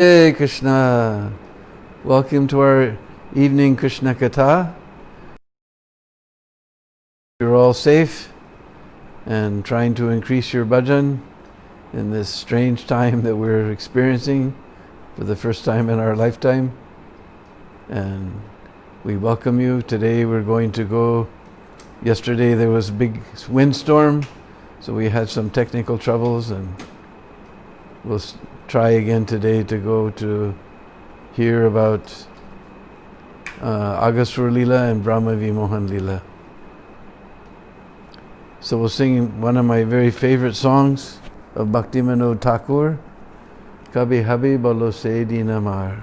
Hey Krishna, welcome to our evening Krishna Katha. You're all safe and trying to increase your bhajan in this strange time that we're experiencing for the first time in our lifetime. And we welcome you. Today we're going to go. Yesterday there was a big windstorm, so we had some technical troubles, and we'll try again today to go to hear about Aghasura Lila and Brahma Vimohan Lila. So we'll sing one of my very favorite songs of Bhakti Manod Thakur, Kabhi Habhi Bolo Se Deena Mar.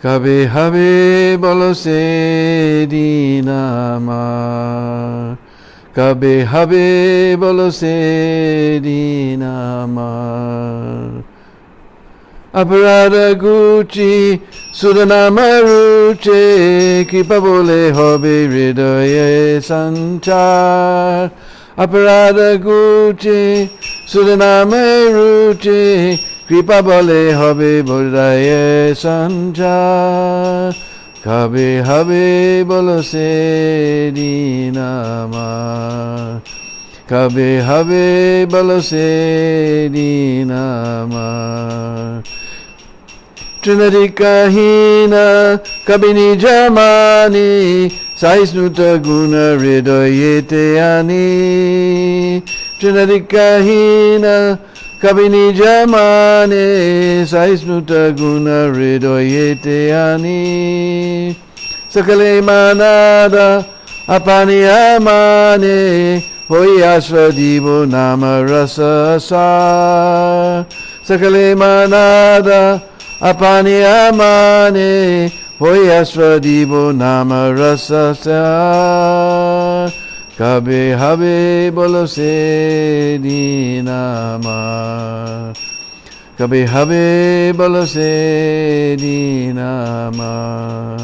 Kabhi Habhi Bolo Se Deena Mar, Kabhi Habhi Bolo Se Deena Mar. Aparada Guchi Sudanama Ruche Kripa Bole Hobe Hridaye Sanchar. Aparada Guchi Sudanama Ruche Kripa Bole Hobe Hridaye Sanchar. Kabhi Habhi Bolo Se Deena Mar, Kabhi Habhi Bolo Se Deena Mar. Trinity Kahina Kabhi Nijamani Saisnuta Guna Hridayete Ani. Trinity Kahina Kabhi Nijamani Saisnuta Guna Hridayete Ani. Sakale Manada Apani Amane Hoyasvadivo Nama Rasa Sar. Sakale Manada Apani Amane Hoyasvadivo Nama Rasa Sar. Kabhi Habhi Bolo Se Deena Mar, Kabhi Habhi Bolo Se Deena Mar.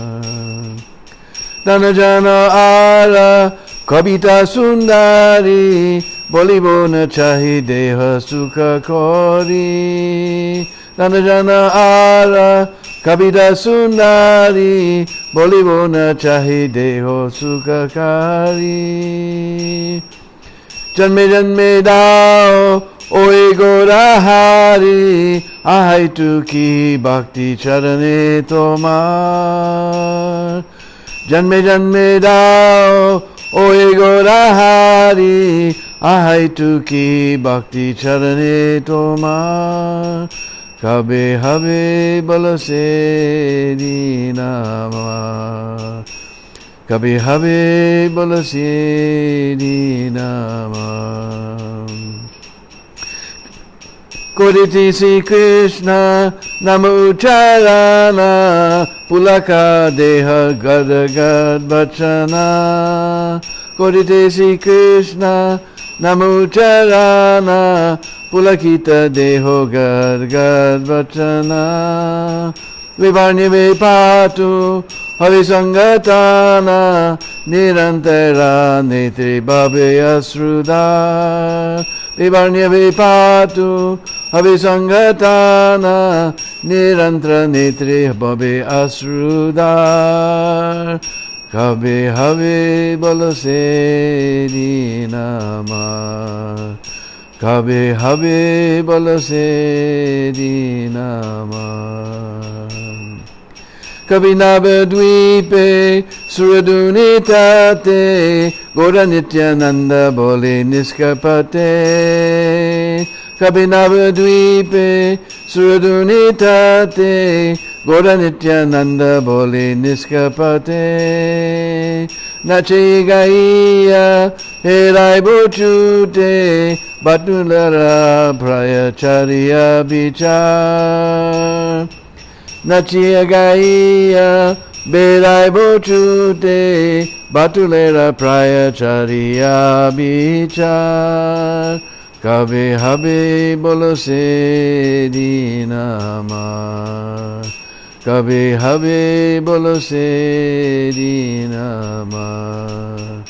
Danajana Ara Kabita Sundari Bolibo Na Chahi Deha Sukha Kori. Danajana Ara Kabita Sundari Bolibo Na Chahi Deho Sukha Kari. Janme Janme Dao Oe Gora Hari Ahai Tu Ki Bhakti Charane Tomar. Janme Janme Dao Oe Gora Hari Ahai Tu Ki Bhakti Charane Tomar. Kabhi Habhi Bolo Se Deena Mar, Kabhi Habhi Bolo Se Deena Mar. Koditi Sri Krishna Nama Ucharana Pulaka Deha Gad Gad Bachana. Koditi Sri Krishna Nama Ucharana Pulakita Deho Gad Gad Vachana. Vivarni Vipatu Havisangatana Nirantara Netri Babe Asrudar. Vivarni Vipatu Havisangatana Nirantara Netri Babe Asrudar. Kabhi Habhi Bolo Se Deena Mar, Kabhi Habhi Bolo Se Deena Mar. Kabhi Navadvipe Suradunitate Gora Nityananda Bole Niskapate. Kabhi Navadvipe Suradunitate Gora Nityananda Bole Niskapate. Nache Gaiya Herai Bochute Batulara Prayacharya Vichar. Nachi Gaiya Berai Bochute Batulera Prayacharya Vichar. Kabhi Habhi Bolo Se Deena Mar, Kabhi Habhi Bolo Se Deena Mar.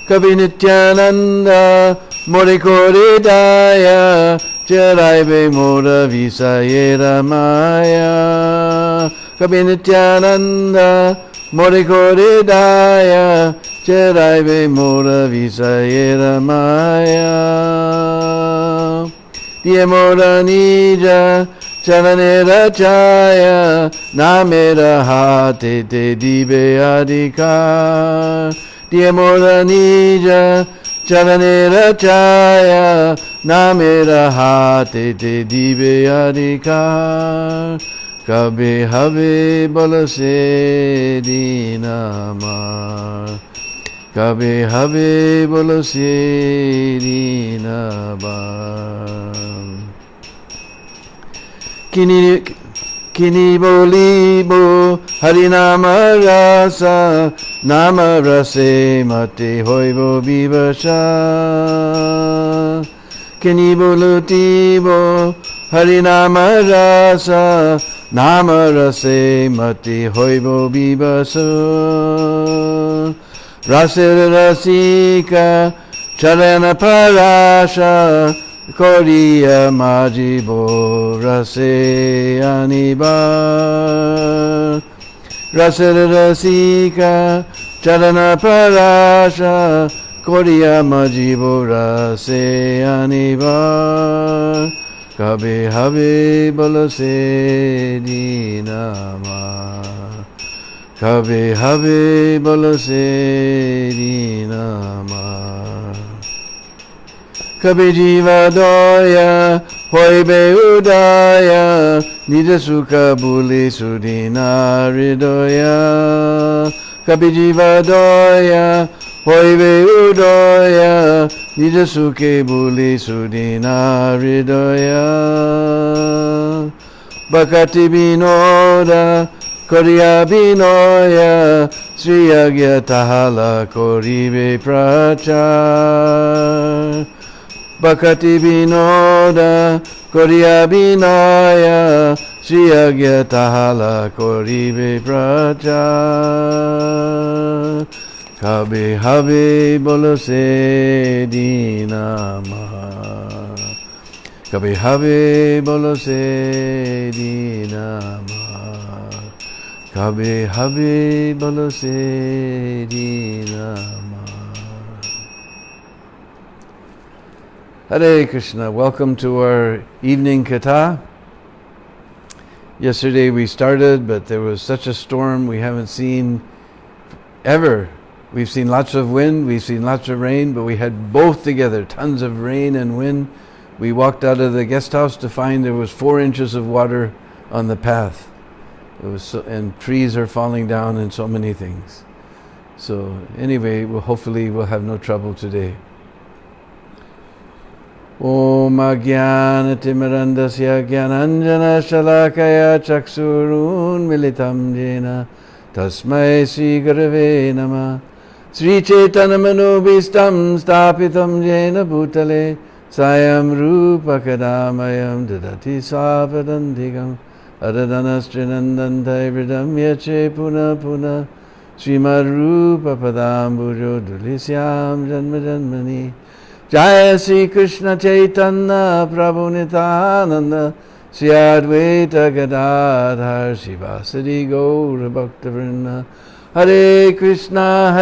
Kabhi Nityananda Morikoridaya Chiraive Mora Visayera Maya Kabinityananda Morikoridaya Chiraive Mora Visayera Maya Diemora Nija Chalanera Chaya Namera Hate Te Dive Adhika Diemora Nija Chalanera Chaya Namera Hate Te Dive Adhika Kabe Have Bolase Dinama Kabe Have Bolase Dinama Kini bolibo Harinama rasa Nama rase mate hoibo bibasha Kini bolutibo Harinama rasa Nama rase mate hoibo bibasa Rase rasika Chalana parasha Koriya majibo rase aniba Rase rasika Chalana parasha Koriya majibo rase aniba Kabe have bolase dinama Kabe have bolase dinama Kabe jiva doya hoibe udaya Nija sukha buli sudina ridoya Kabe jiva doya hoibe udaya Nija sukhe buli sudina ridoya Bhakati binoda Koriya binoya Sri Agya tahala koribe prachar Bhakati binoda Koriya binaya Sri Agya tahala koribe prachar Kabe have bolase dinama Kabe have bolase dinama Kabe have bolase dinama Hare Krishna, welcome to our evening katha. Yesterday we started, but there was such a storm we haven't seen ever. We've seen lots of wind, we've seen lots of rain, but we had both together, tons of rain and wind. We walked out of the guest house to find there was 4 inches of water on the path. It was and trees are falling down and so many things. So anyway, hopefully we'll have no trouble today. Om Ajnanatimirandasya Jnananjana Shalakaya Chaksurun Militam Jena Tasmai Sri Gurave Namah Sri Chaitanya Manobhistam Stapitam Jena Bhutale Sayam Rupa Kadamayam Dadati Savadantigam Adadanastrинandantai Vridam Yache Puna Puna Srimad Rupa Padambujo Dulisyam Janma Janmani Jaya Sri Krishna Chaitanya Prabhu Nityananda Sri Advaita Gadadhar Sivasadi Gaura Bhaktavrinda Hare Krishna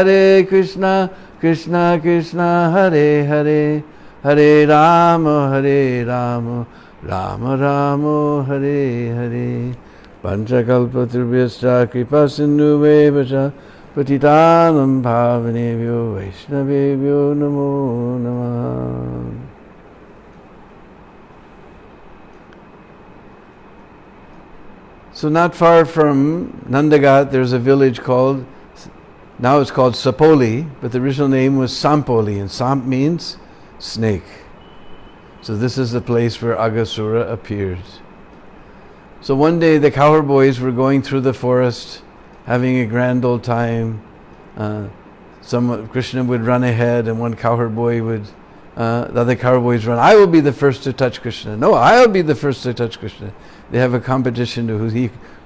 Krishna Krishna Hare Hare Hare Rama Rama Rama Hare Hare Panchakalpatrubhyascha Kripa Sindhuveva Patitanam Bhavanebhyo Vaishnavebhyo Namo Namah. So not far from Nandagat there's a village called, now it's called Sapoli, but the original name was Sampoli, and Samp means snake. So this is the place where Aghasura appears. So one day the cowherd boys were going through the forest having a grand old time. Krishna would run ahead and one cowherd boy would the other cowboys run. I will be the first to touch Krishna. No, I'll be the first to touch Krishna. They have a competition to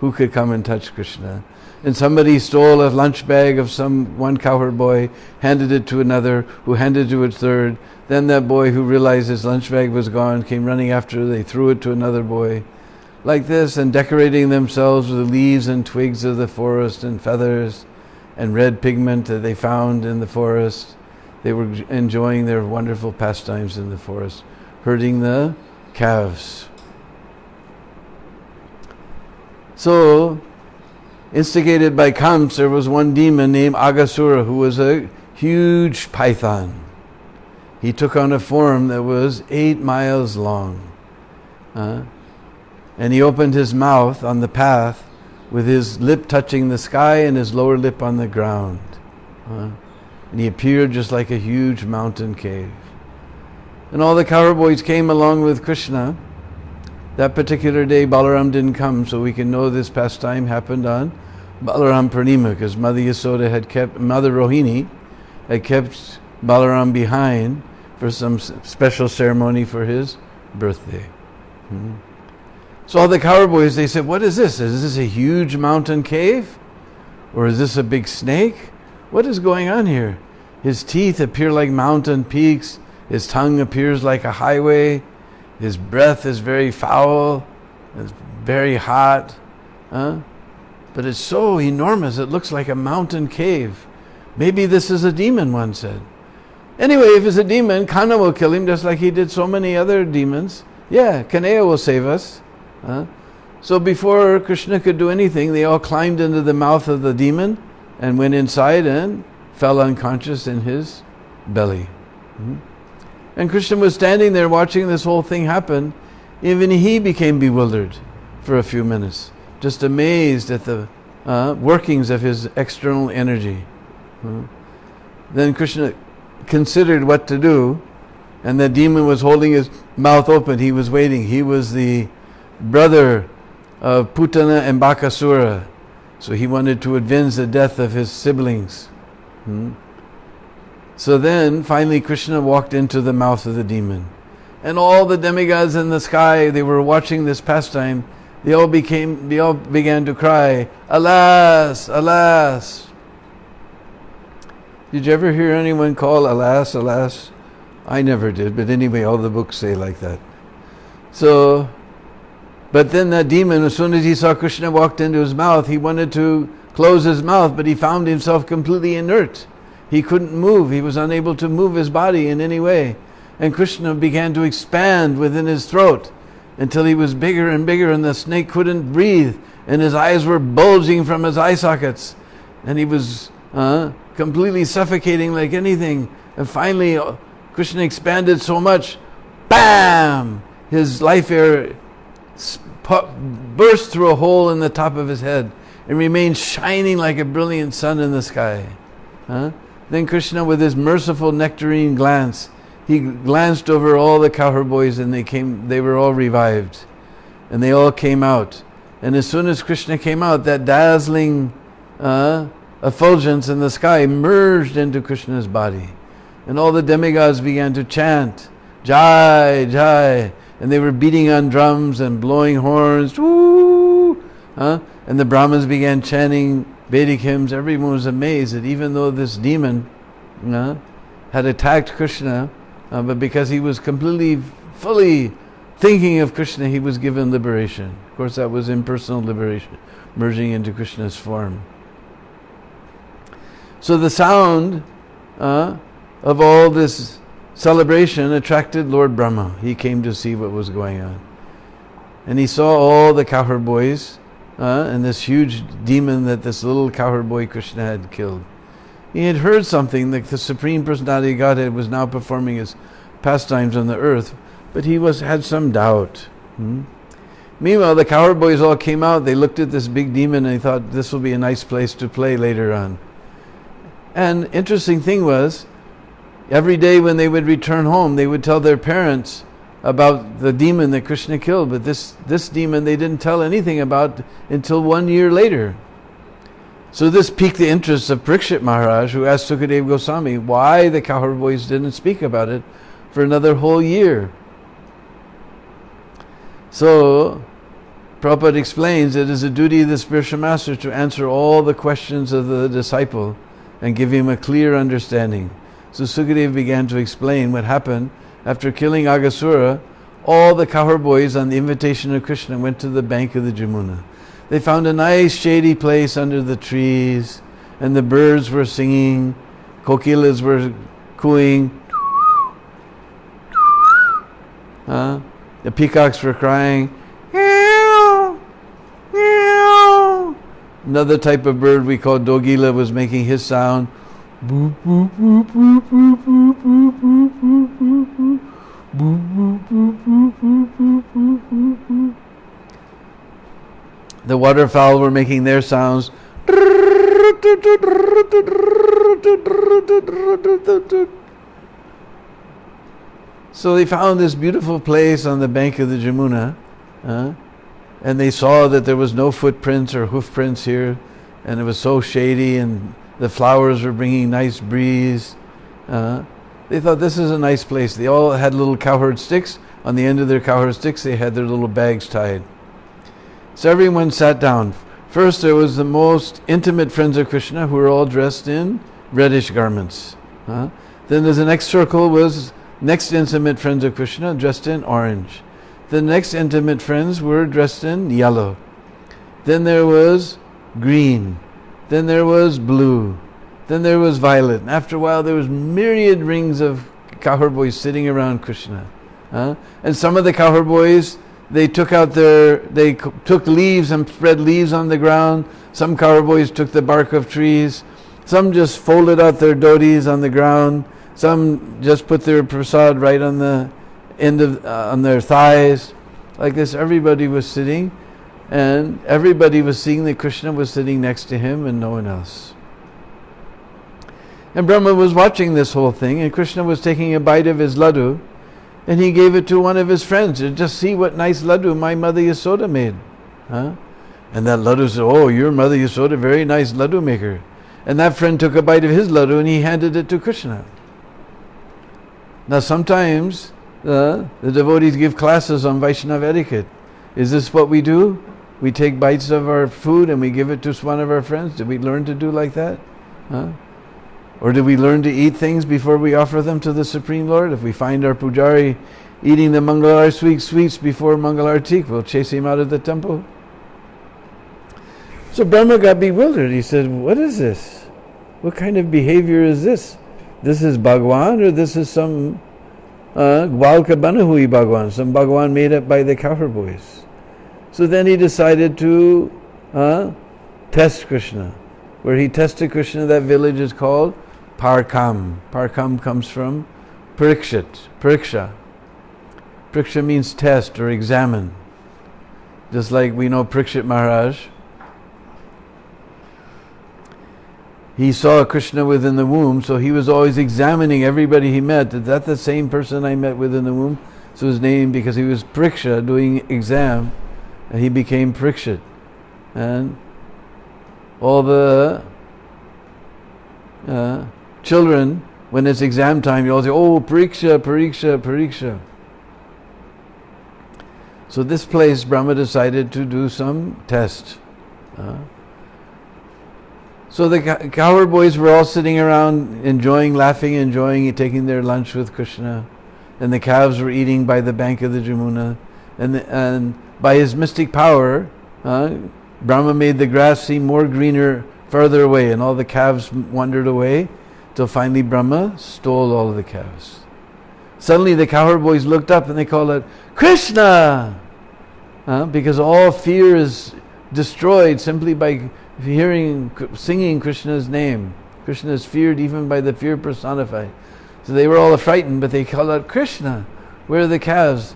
who could come and touch Krishna. And somebody stole a lunch bag of one cowherd boy, handed it to another, who handed it to a third. Then that boy who realized his lunch bag was gone came running after. They threw it to another boy. Like this, and decorating themselves with the leaves and twigs of the forest and feathers and red pigment that they found in the forest. They were enjoying their wonderful pastimes in the forest, herding the calves. So, instigated by Kamsa, there was one demon named Aghasura who was a huge python. He took on a form that was 8 miles long. And he opened his mouth on the path with his lip touching the sky and his lower lip on the ground. And he appeared just like a huge mountain cave. And all the cowherd boys came along with Krishna. That particular day Balaram didn't come, so we can know this pastime happened on Balaram Purnima, because Mother Rohini had kept Balaram behind for some special ceremony for his birthday. So all the cowherd boys, they said, what is this? Is this a huge mountain cave? Or is this a big snake? What is going on here? His teeth appear like mountain peaks. His tongue appears like a highway. His breath is very foul. It's very hot. But it's so enormous, it looks like a mountain cave. Maybe this is a demon, one said. Anyway, if it's a demon, Kana will kill him just like he did so many other demons. Yeah, Kanaya will save us. So before Krishna could do anything, they all climbed into the mouth of the demon and went inside and fell unconscious in his belly. And Krishna was standing there watching this whole thing happen. Even he became bewildered for a few minutes, just amazed at the workings of his external energy. Then Krishna considered what to do, and the demon was holding his mouth open. He was waiting. He was the brother of Putana and Bakasura, so he wanted to avenge the death of his siblings. So then finally Krishna walked into the mouth of the demon, and all the demigods in the sky, they were watching this pastime. They all began to cry, alas, alas. Did you ever hear anyone call alas, alas? I never did, but anyway, all the books say like that. So, but then that demon, as soon as he saw Krishna walked into his mouth, he wanted to close his mouth, but he found himself completely inert. He couldn't move. He was unable to move his body in any way. And Krishna began to expand within his throat until he was bigger and bigger, and the snake couldn't breathe, and his eyes were bulging from his eye sockets, and he was completely suffocating like anything. And finally Krishna expanded so much, bam! His life air burst through a hole in the top of his head and remained shining like a brilliant sun in the sky. Then Krishna, with his merciful nectarine glance, he glanced over all the cowherd boys, and they were all revived. And they all came out. And as soon as Krishna came out, that dazzling effulgence in the sky merged into Krishna's body. And all the demigods began to chant, Jai, Jai. And they were beating on drums and blowing horns. Woo! And the Brahmins began chanting Vedic hymns. Everyone was amazed that even though this demon had attacked Krishna, but because he was fully thinking of Krishna, he was given liberation. Of course, that was impersonal liberation, merging into Krishna's form. So the sound of all this celebration attracted Lord Brahma. He came to see what was going on. And he saw all the cowherd boys and this huge demon that this little cowherd boy Krishna had killed. He had heard something that the Supreme Personality of Godhead was now performing his pastimes on the earth, but he had some doubt. Meanwhile, the cowherd boys all came out. They looked at this big demon and they thought this will be a nice place to play later on. And interesting thing was, every day when they would return home, they would tell their parents about the demon that Krishna killed. But this demon they didn't tell anything about until 1 year later. So this piqued the interest of Parikshit Maharaj, who asked Sukadeva Goswami why the cowherd boys didn't speak about it for another whole year. So, Prabhupada explains it is a duty of the spiritual master to answer all the questions of the disciple and give him a clear understanding. So Sukadeva began to explain what happened after killing Aghasura. All the cowherd boys, on the invitation of Krishna, went to the bank of the Jamuna. They found a nice shady place under the trees, and the birds were singing, kokilas were cooing, the peacocks were crying. Another type of bird we call dogila was making his sound. The waterfowl were making their sounds. So they found this beautiful place on the bank of the Jamuna, and they saw that there was no footprints or hoof prints here, and it was so shady, and the flowers were bringing nice breeze. They thought this is a nice place. They all had little cowherd sticks. On the end of their cowherd sticks, they had their little bags tied. So everyone sat down. First, there was the most intimate friends of Krishna, who were all dressed in reddish garments. Then there's the next circle was next intimate friends of Krishna, dressed in orange. The next intimate friends were dressed in yellow. Then there was green. Then there was blue. Then there was violet. And after a while, there was myriad rings of cowherd boys sitting around Krishna. And some of the cowherd boys, they took leaves and spread leaves on the ground. Some cowherd boys took the bark of trees. Some just folded out their dhotis on the ground. Some just put their prasad right on the end of on their thighs. Like this, everybody was sitting, and everybody was seeing that Krishna was sitting next to him and no one else. And Brahma was watching this whole thing, and Krishna was taking a bite of his laddu, and he gave it to one of his friends. And just see what nice laddu my mother Yasoda made. And that laddu said, "Oh, your mother Yasoda, very nice laddu maker." And that friend took a bite of his laddu and he handed it to Krishna. Now sometimes the devotees give classes on Vaishnava etiquette. Is this what we do? We take bites of our food and we give it to one of our friends? Did we learn to do like that? Or do we learn to eat things before we offer them to the Supreme Lord? If we find our pujari eating the Mangalar sweets before Mangalartik, we'll chase him out of the temple. So Brahma got bewildered. He said, "What is this? What kind of behavior is this? This is Bhagwan, or this is some Gwalka Banahui Bhagwan, some Bhagwan made up by the cowherd boys?" So then he decided to test Krishna. Where he tested Krishna, that village is called Parkam. Parkam comes from Pariksha. Pariksha means test or examine. Just like we know Parikshit Maharaj. He saw Krishna within the womb, so he was always examining everybody he met. Is that the same person I met within the womb? So his name, because he was Pariksha, doing exam, and he became Parikshit. And all the children, when it's exam time, you all say, "Oh, Pariksha, Pariksha, Pariksha." So this place, Brahma decided to do some test. So the cowherd boys were all sitting around, enjoying, taking their lunch with Krishna. And the calves were eating by the bank of the Jamuna. And by his mystic power, Brahma made the grass seem more greener farther away, and all the calves wandered away, till finally Brahma stole all of the calves. Suddenly the cowherd boys looked up and they called out, "Krishna!" Because all fear is destroyed simply by singing Krishna's name. Krishna is feared even by the fear personified. So they were all frightened, but they called out, "Krishna, where are the calves?"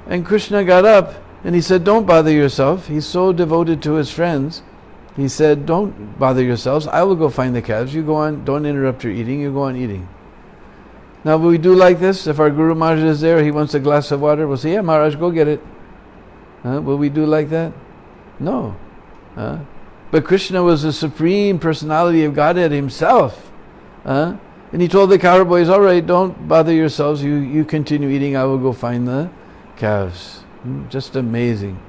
And Krishna got up and he said, "Don't bother yourself." He's so devoted to his friends. He said, "Don't bother yourselves. I will go find the calves. You go on, don't interrupt your eating. You go on eating." Now, will we do like this? If our Guru Maharaj is there, he wants a glass of water, we'll say, "Yeah, Maharaj, go get it." Will we do like that? No. But Krishna was the supreme personality of Godhead himself. And he told the cowherd boys, all right, don't bother yourselves. You continue eating. I will go find the calves. Just amazing.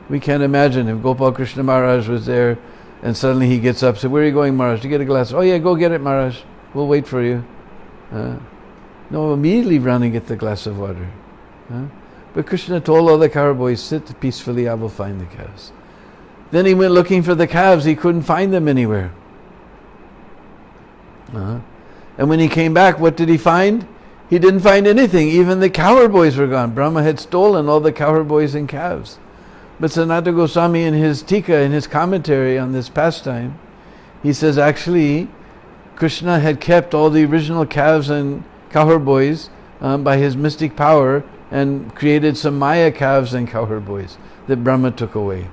We can't imagine if Gopal Krishna Maharaj was there and suddenly he gets up, said, where are you going, Maharaj? To get a glass. Oh yeah, go get it, Maharaj. We'll wait for you. No, immediately run and get the glass of water. But Krishna told all the cowherd boys, sit peacefully, I will find the calves. Then he went looking for the calves. He couldn't find them anywhere. And when he came back, what did he find? He didn't find anything. Even the cowherd boys were gone. Brahma had stolen all the cowherd boys and calves. But Sanatana Goswami in his Tika, in his commentary on this pastime, he says actually Krishna had kept all the original calves and cowherd boys by his mystic power and created some Maya calves and cowherd boys that Brahma took away.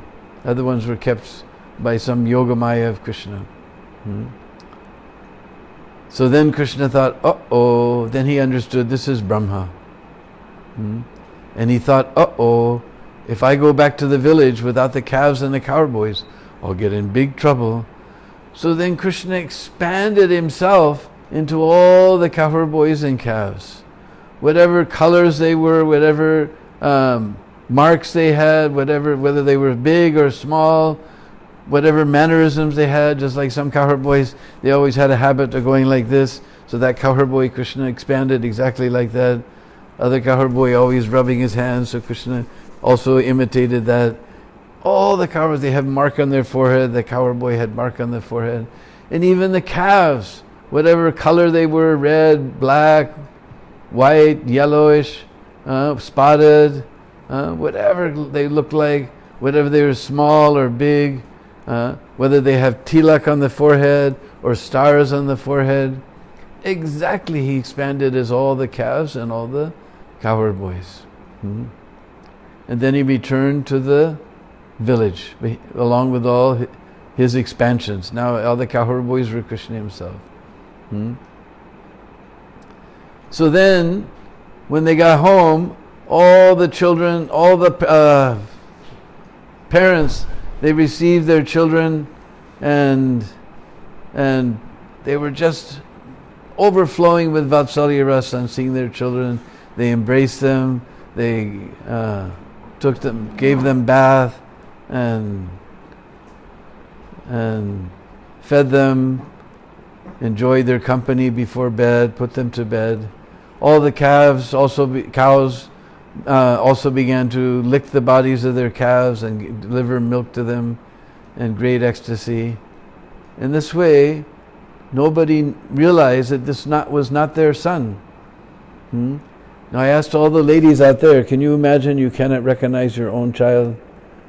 Other ones were kept by some Yoga Maya of Krishna. So then Krishna thought, uh-oh, then he understood this is Brahma. And he thought, uh-oh, if I go back to the village without the calves and the cowherd boys, I'll get in big trouble. So then Krishna expanded himself into all the cowherd boys and calves. Whatever colors they were, whatever marks they had, whether they were big or small, whatever mannerisms they had, just like some cowherd boys, they always had a habit of going like this. So that cowherd boy, Krishna expanded exactly like that. Other cowherd boy always rubbing his hands, so Krishna also imitated that. All the cowherds, they have mark on their forehead. The cowherd boy had mark on the forehead. And even the calves, whatever color they were, red, black, white, yellowish, spotted, whatever they looked like, whatever they were small or big, whether they have tilak on the forehead or stars on the forehead, exactly he expanded as all the calves and all the cowherd boys. And then he returned to the village along with all his expansions. Now all the cowherd boys were Krishna himself. So then when they got home, all the children, all the parents, they received their children and they were just overflowing with Vatsalya Rasa on seeing their children. They embraced them, they took them, gave them bath and fed them, enjoyed their company before bed, put them to bed. All the cows also began to lick the bodies of their calves and deliver milk to them in great ecstasy. In this way, nobody realized that this was not their son. Now I asked all the ladies out there, can you imagine you cannot recognize your own child?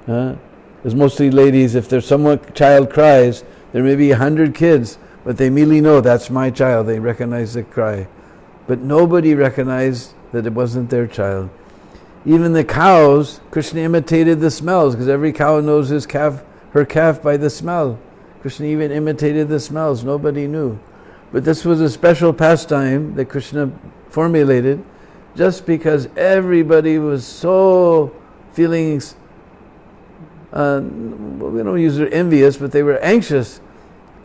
Because mostly ladies, if there's someone child cries, there may be 100 kids, but they immediately know that's my child. They recognize the cry. But nobody recognized that it wasn't their child. Even the cows, Krishna imitated the smells, because every cow knows her calf by the smell. Krishna even imitated the smells. Nobody knew. But this was a special pastime that Krishna formulated just because everybody was so feeling, we don't use it envious, but they were anxious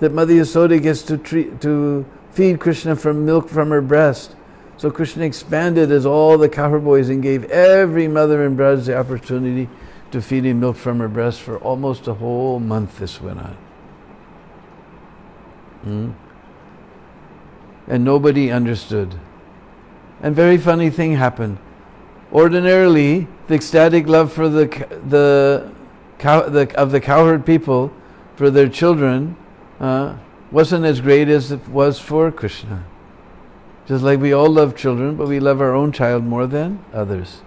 that Mother Yasoda gets to feed Krishna from milk from her breast. So Krishna expanded as all the cowherd boys and gave every mother in Braj the opportunity to feed him milk from her breast for almost a whole month this went on. And nobody understood. And very funny thing happened. Ordinarily, the ecstatic love for the cowherd people for their children wasn't as great as it was for Krishna. Just like we all love children, but we love our own child more than others.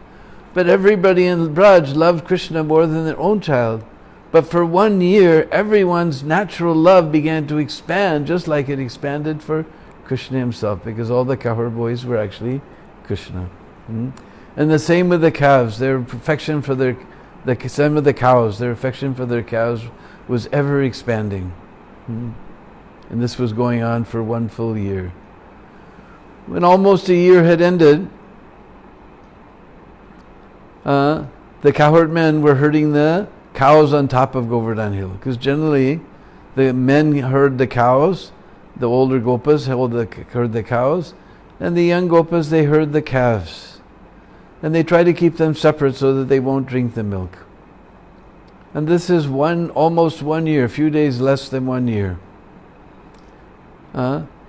But everybody in Braj loved Krishna more than their own child. But for 1 year, everyone's natural love began to expand, just like it expanded for Krishna himself, because all the cowherd boys were actually Krishna. And the same with the calves. Their affection for same with the cows. Their affection for their cows was ever expanding. And this was going on for 1 full year. When almost a year had ended, the cowherd men were herding the cows on top of Govardhan Hill, because generally the men herd the cows, The older gopas herd the cows, and the young gopas, they herd the calves. And they try to keep them separate so that they won't drink the milk. And this is almost 1 year, a few days less than 1 year.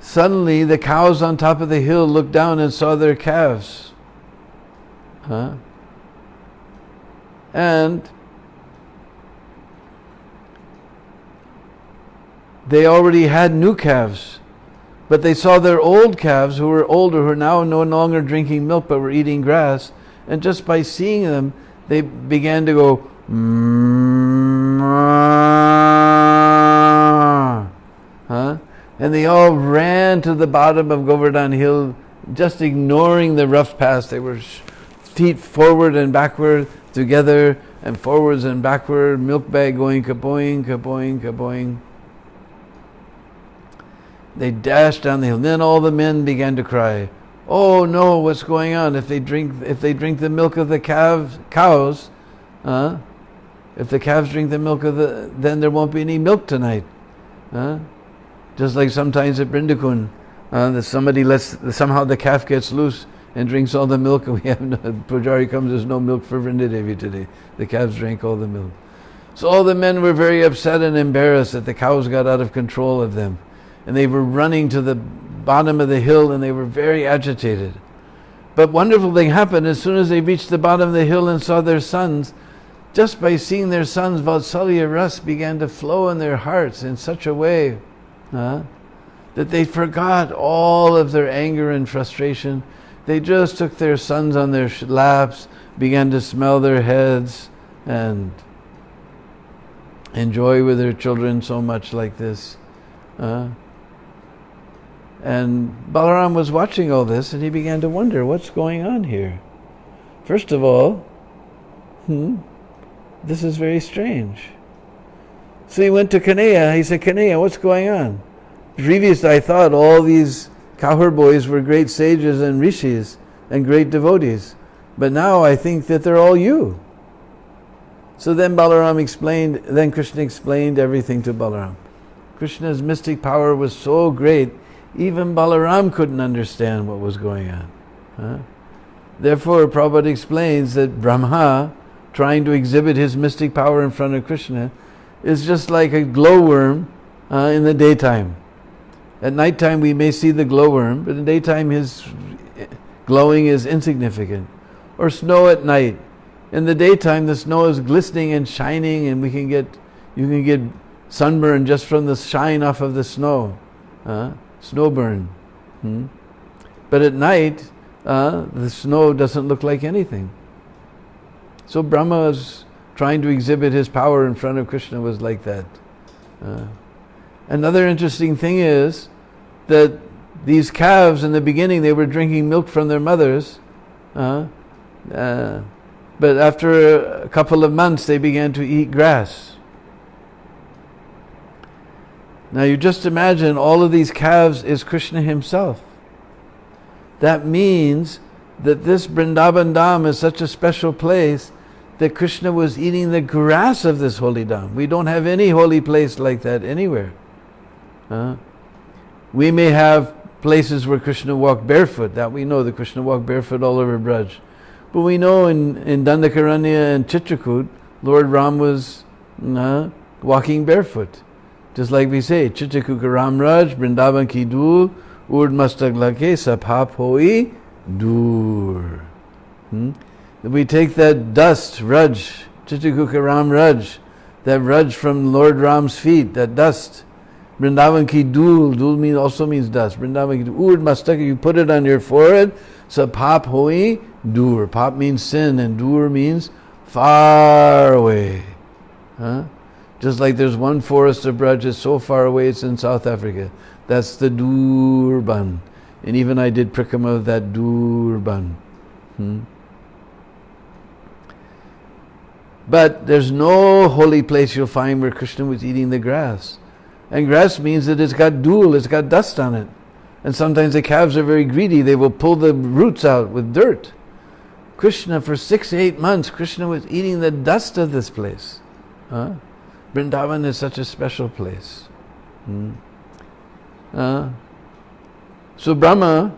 Suddenly, the cows on top of the hill looked down and saw their calves. And they already had new calves, but they saw their old calves who were older, who were now no longer drinking milk but were eating grass. And just by seeing them, they began to go, and they all ran to the bottom of Govardhan Hill, just ignoring the rough paths. They were feet forward and backward together, and forwards and backward, milk bag going kaboing, kaboing, kaboing. They dashed down the hill. Then all the men began to cry, "Oh no, what's going on? If they drink the milk of the cows, if the calves drink the milk then there won't be any milk tonight." Just like sometimes at Brindakun, that somebody somehow the calf gets loose and drinks all the milk, and Pujari comes, there's no milk for Vrindadevi today. The calves drank all the milk. So all the men were very upset and embarrassed that the cows got out of control of them. And they were running to the bottom of the hill, and they were very agitated. But wonderful thing happened. As soon as they reached the bottom of the hill and saw their sons, just by seeing their sons, Vatsalya Ras began to flow in their hearts in such a way that they forgot all of their anger and frustration. They just took their sons on their laps, began to smell their heads, and enjoy with their children so much like this. And Balaram was watching all this, and he began to wonder, what's going on here? First of all, this is very strange. So he went to Kanaya. He said, "Kanaya, what's going on? Previously I thought all these cowherd boys were great sages and rishis and great devotees, but now I think that they're all you." So then Krishna explained everything to Balaram. Krishna's mystic power was so great, even Balaram couldn't understand what was going on. Therefore, Prabhupada explains that Brahma, trying to exhibit his mystic power in front of Krishna, is just like a glowworm in the daytime. At nighttime we may see the glowworm, but in the daytime his glowing is insignificant. Or snow at night. In the daytime the snow is glistening and shining, and you can get sunburn just from the shine off of the snow. Snow burn. But at night, the snow doesn't look like anything. So Brahma was trying to exhibit his power in front of Krishna was like that. Another interesting thing is that these calves in the beginning, they were drinking milk from their mothers, but after a couple of months they began to eat grass. Now you just imagine all of these calves is Krishna himself. That means that this Vrindavan Dham is such a special place that Krishna was eating the grass of this holy Dham. We don't have any holy place like that anywhere. We may have places where Krishna walked barefoot. That we know that Krishna walked barefoot all over Braj. But we know in Dandakaranya and Chitrakoot, Lord Ram was walking barefoot. Just like we say, Chitrakoot Ram Raj, Vrindavan ki Dur, Urd Mastak Lake, Sapap Hoi Dur. We take that dust, Raj, Chitrakoot Ram Raj, that Raj from Lord Ram's feet, that dust. Vrindavan ki Dul also means dust. Vrindavan ki Dul, Urd Mastak, you put it on your forehead, Sapap Hoi Dur. Pap means sin, and Dur means far away. Just like there's one forest of Braj is so far away, it's in South Africa. That's the Durban. And even I did Prikrama of that Durban. But there's no holy place you'll find where Krishna was eating the grass. And grass means that it's got dul, it's got dust on it. And sometimes the calves are very greedy, they will pull the roots out with dirt. Krishna, for 6 to 8 months, Krishna was eating the dust of this place. Vrindavan is such a special place. So Brahma,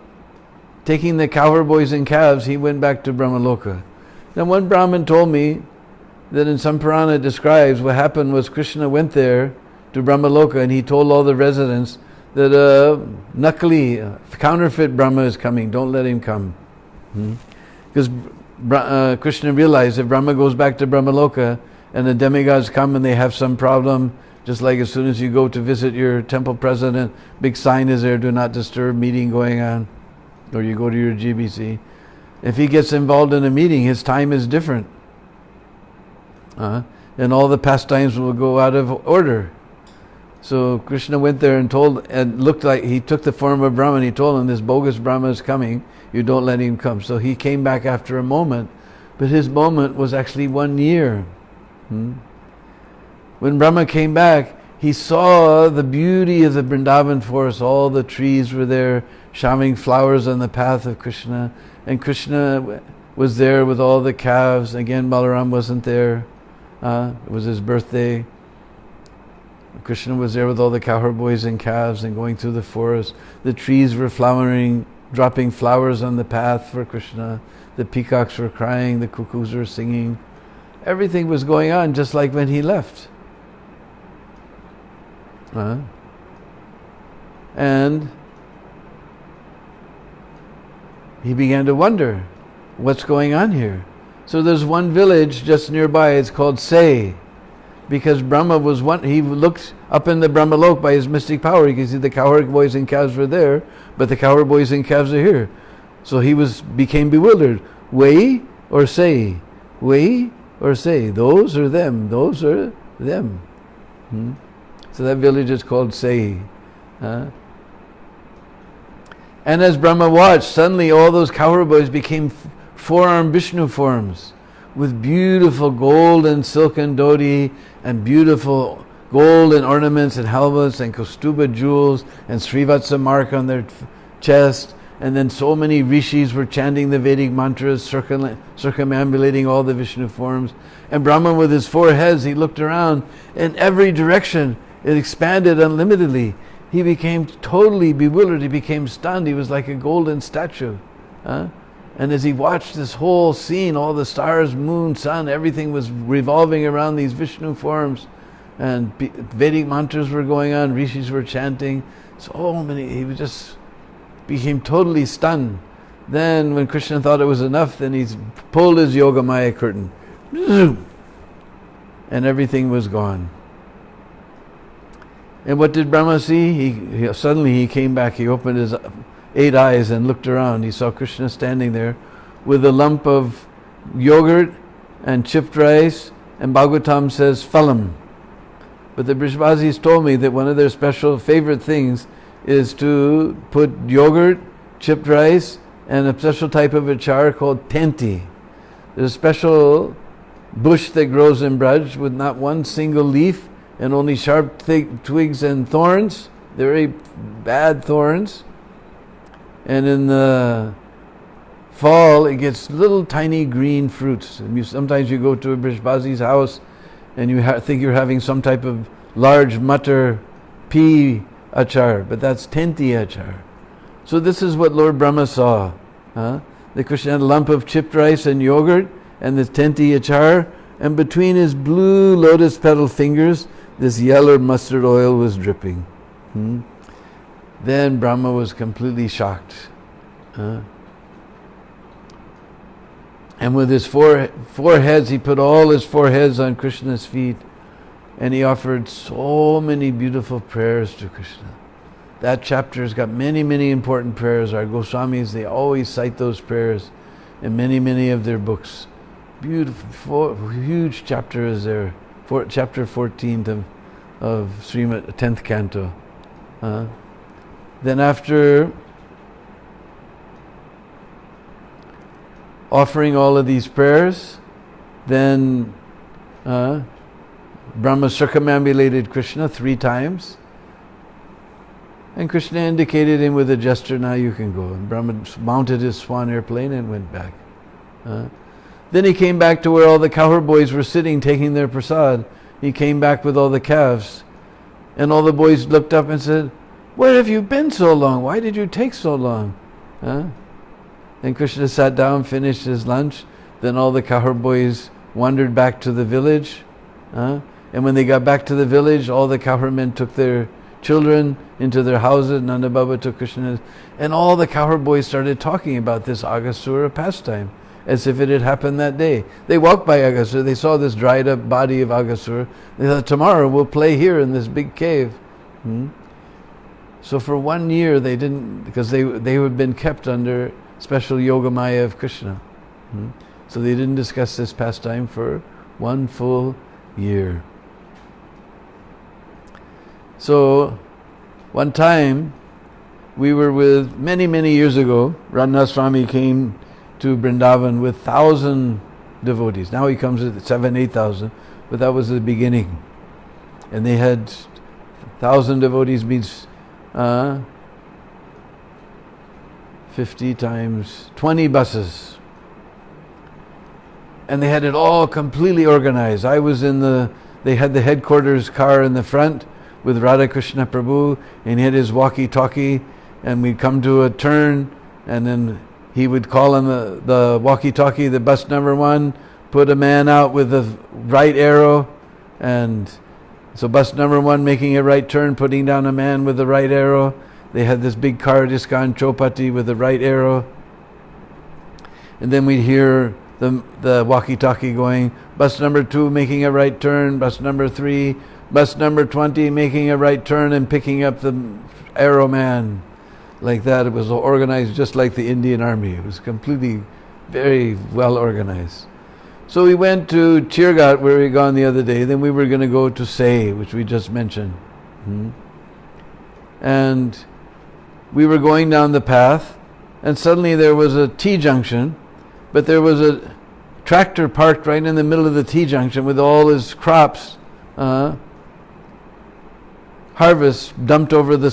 taking the cowherd boys and calves, he went back to Brahmaloka. Then one Brahmin told me that in some Purana it describes what happened was Krishna went there to Brahmaloka and he told all the residents that Nakali, counterfeit Brahma is coming, don't let him come. Because Krishna realized if Brahma goes back to Brahmaloka and the demigods come and they have some problem, just like as soon as you go to visit your temple president, big sign is there, do not disturb, meeting going on, or you go to your GBC. If he gets involved in a meeting, his time is different. And all the pastimes will go out of order. So Krishna went there and looked like he took the form of Brahma and he told him, this bogus Brahma is coming, you don't let him come. So he came back after a moment, but his moment was actually 1 year. When Brahma came back, he saw the beauty of the Vrindavan forest. All the trees were there, showering flowers on the path of Krishna. And Krishna was there with all the calves. Again, Balaram wasn't there. It was his birthday. Krishna was there with all the cowherd boys and calves and going through the forest. The trees were flowering, dropping flowers on the path for Krishna. The peacocks were crying, the cuckoos were singing. Everything was going on just like when he left. And he began to wonder, what's going on here? So there's one village just nearby, it's called Say, because Brahma was he looked up in the Brahmalok by his mystic power, he could see the cowherd boys and calves were there, but the cowherd boys and calves are here. So he became bewildered. Way or Say? Way or Say? Those or them? Those are them. So that village is called Say. And as Brahma watched, suddenly all those cowherd boys became four-armed Vishnu forms with beautiful gold and silken dhoti and beautiful gold and ornaments and helmets and Kaustuba jewels and Srivatsa mark on their chest. And then so many rishis were chanting the Vedic mantras, circumambulating all the Vishnu forms. And Brahma, with his 4 heads, he looked around in every direction. It expanded unlimitedly. He became totally bewildered. He became stunned. He was like a golden statue. And as he watched this whole scene, all the stars, moon, sun, everything was revolving around these Vishnu forms. And Vedic mantras were going on. Rishis were chanting. So many. He became totally stunned. Then when Krishna thought it was enough, then he pulled his Yogamaya curtain. And everything was gone. And what did Brahma see? Suddenly he came back, he opened his 8 eyes and looked around. He saw Krishna standing there with a lump of yogurt and chipped rice, and Bhagavatam says phalam. But the Brishbazis told me that one of their special favorite things is to put yogurt, chipped rice, and a special type of achar called tenti. There's a special bush that grows in Braj with not one single leaf and only sharp thick twigs and thorns. They're very bad thorns. And in the fall, it gets little tiny green fruits. And sometimes you go to a Brishbazi's house and you think you're having some type of large mutter pea achar, but that's tenti achar. So this is what Lord Brahma saw. The Krishna had a lump of chipped rice and yogurt and the tenti achar, and between his blue lotus petal fingers, this yellow mustard oil was dripping. Then Brahma was completely shocked. And with his four heads, he put all his 4 heads on Krishna's feet, and he offered so many beautiful prayers to Krishna. That chapter has got many, many important prayers. Our Goswamis, they always cite those prayers in many, many of their books. Beautiful, huge chapter is there. Chapter 14 of Srimad, 10th canto. Then after offering all of these prayers, then Brahma circumambulated Krishna 3 times, and Krishna indicated him with a gesture, now you can go. And Brahma mounted his swan airplane and went back. Then he came back to where all the cowherd boys were sitting taking their prasad. He came back with all the calves, and all the boys looked up and said, where have you been so long? Why did you take so long? Then Krishna sat down, finished his lunch. Then all the cowherd boys wandered back to the village. And when they got back to the village, all the cowherd men took their children into their houses. Nanda Baba took Krishna. And all the cowherd boys started talking about this Aghasura pastime, as if it had happened that day. They walked by Aghasura. They saw this dried up body of Aghasura. They thought, tomorrow we'll play here in this big cave. So for 1 year they didn't, because they had been kept under special yogamaya of Krishna. So they didn't discuss this pastime for 1 full year. So one time we were with, many years ago, Radhanath Swami came to Vrindavan with 1,000 devotees. Now he comes with 7,000-8,000, but that was the beginning. And they had 1,000 devotees means 50 times 20 buses. And they had it all completely organized. I was they had the headquarters car in the front with Radha Krishna Prabhu, and he had his walkie-talkie, and we'd come to a turn, and then he would call on the walkie-talkie, the bus number 1, put a man out with the right arrow, and so bus number 1 making a right turn, putting down a man with the right arrow. They had this big car, Diskan Chopati, with the right arrow. And then we'd hear the walkie-talkie going, bus number 2 making a right turn, bus number 3, bus number 20 making a right turn and picking up the arrow man. Like that. It was organized just like the Indian Army. It was completely very well organized. So we went to Chirgat, where we had gone the other day. Then we were going to go to Say, which we just mentioned. And we were going down the path, and suddenly there was a T-junction, but there was a tractor parked right in the middle of the T-junction with all his crops, harvest dumped over the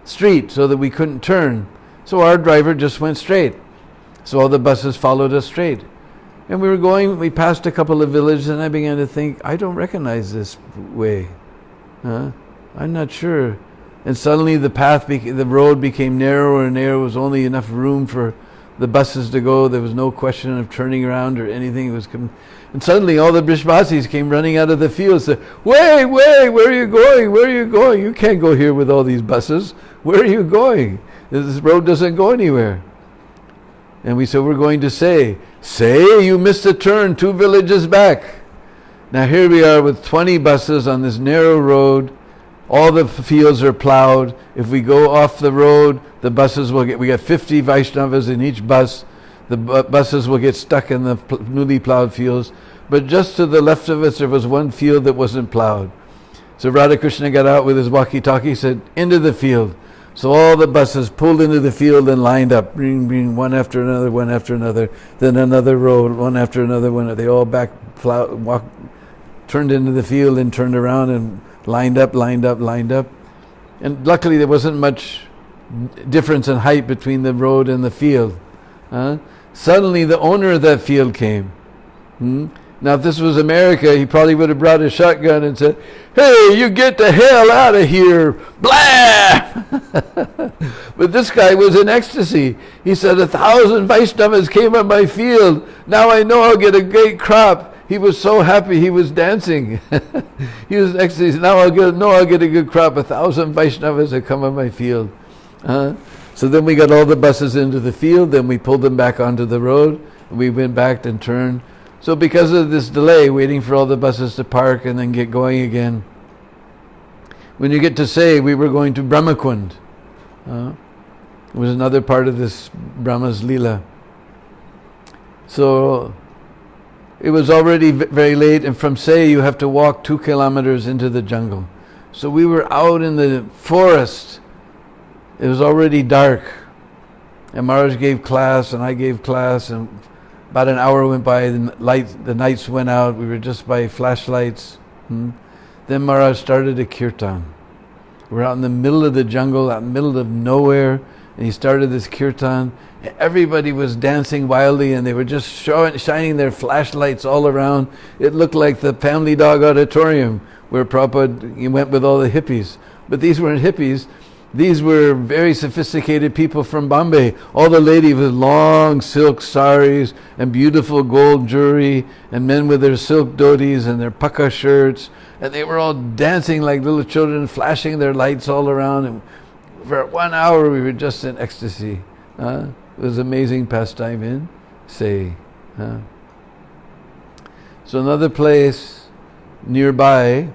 street so that we couldn't turn. So our driver just went straight. So all the buses followed us straight. And we passed a couple of villages, and I began to think, I don't recognize this way. I'm not sure. And suddenly the road became narrower and narrower. There was only enough room for the buses to go. There was no question of turning around or anything. And suddenly all the Brishbasis came running out of the field and said, wait, where are you going? Where are you going? You can't go here with all these buses. Where are you going? This road doesn't go anywhere. And we said, we're going to Say, you missed a turn 2 villages back. Now here we are with 20 buses on this narrow road. All the fields are plowed. If we go off the road, the buses we got 50 Vaishnavas in each bus. The buses will get stuck in the newly plowed fields. But just to the left of us, there was one field that wasn't plowed. So Radhakrishna got out with his walkie-talkie, said, into the field. So all the buses pulled into the field and lined up, one after another, then another road, one after another. They all turned into the field and turned around and lined up. And luckily there wasn't much difference in height between the road and the field. Suddenly the owner of that field came. Now if this was America, he probably would have brought a shotgun and said, hey, you get the hell out of here, blah! But this guy was in ecstasy. He said, 1,000 Vaishnavas came on my field. Now I know I'll get a great crop. He was so happy, he was dancing. He was in ecstasy. Now I'll get a good crop. 1,000 Vaishnavas have come on my field. So then we got all the buses into the field, then we pulled them back onto the road, and we went back and turned. So because of this delay, waiting for all the buses to park and then get going again, when you get to Say, we were going to Brahmakund. It was another part of this Brahma's Lila. So it was already very late, and from Say you have to walk 2 kilometers into the jungle. So we were out in the forest. It was already dark. And Maharaj gave class, and I gave class, and about an hour went by, the lights went out, we were just by flashlights. Then Maharaj started a kirtan. We're out in the middle of the jungle, out in the middle of nowhere, and he started this kirtan. Everybody was dancing wildly, and they were just shining their flashlights all around. It looked like the Family Dog Auditorium, where Prabhupada went with all the hippies. But these weren't hippies. these were very sophisticated people from Bombay. All the ladies with long silk saris and beautiful gold jewelry, and men with their silk dhotis and their pakka shirts, and they were all dancing like little children, flashing their lights all around. And for 1 hour we were just in ecstasy. It was amazing pastime in Say. So another place nearby,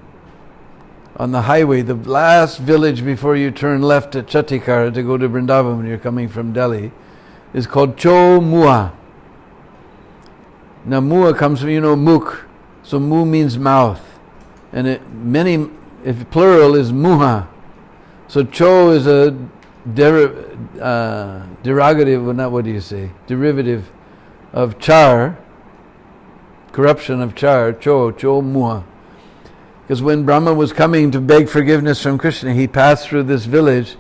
on the highway, the last village before you turn left at Chattikar to go to Vrindavan when you're coming from Delhi, is called Cho Mua. Now Mua comes from, Mukh, so Mu means mouth, and if plural is Muha. So Cho is a derogative, well, not what do you say, derivative of Char, corruption of Char, Cho Muha. Because when Brahma was coming to beg forgiveness from Krishna, he passed through this village,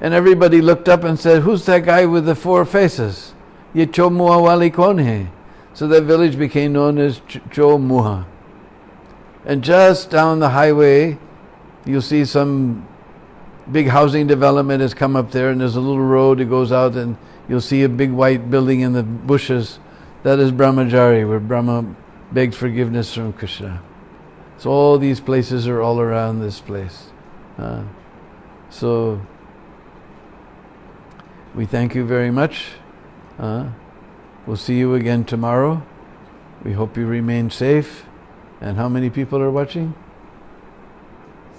and everybody looked up and said, "Who's that guy with the 4 faces? Ye Cho Muha wali kaun hai?" So that village became known as Cho Muha. And just down the highway, you'll see some big housing development has come up there, and there's a little road that goes out, and you'll see a big white building in the bushes. That is Brahmachari, where Brahma begged forgiveness from Krishna. So all these places are all around this place. So we thank you very much. We'll see you again tomorrow. We hope you remain safe. And how many people are watching?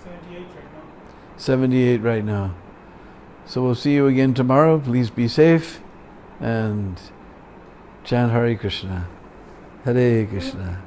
78 right now. 78 right now. So we'll see you again tomorrow. Please be safe and chant Hare Krishna. Hare Krishna.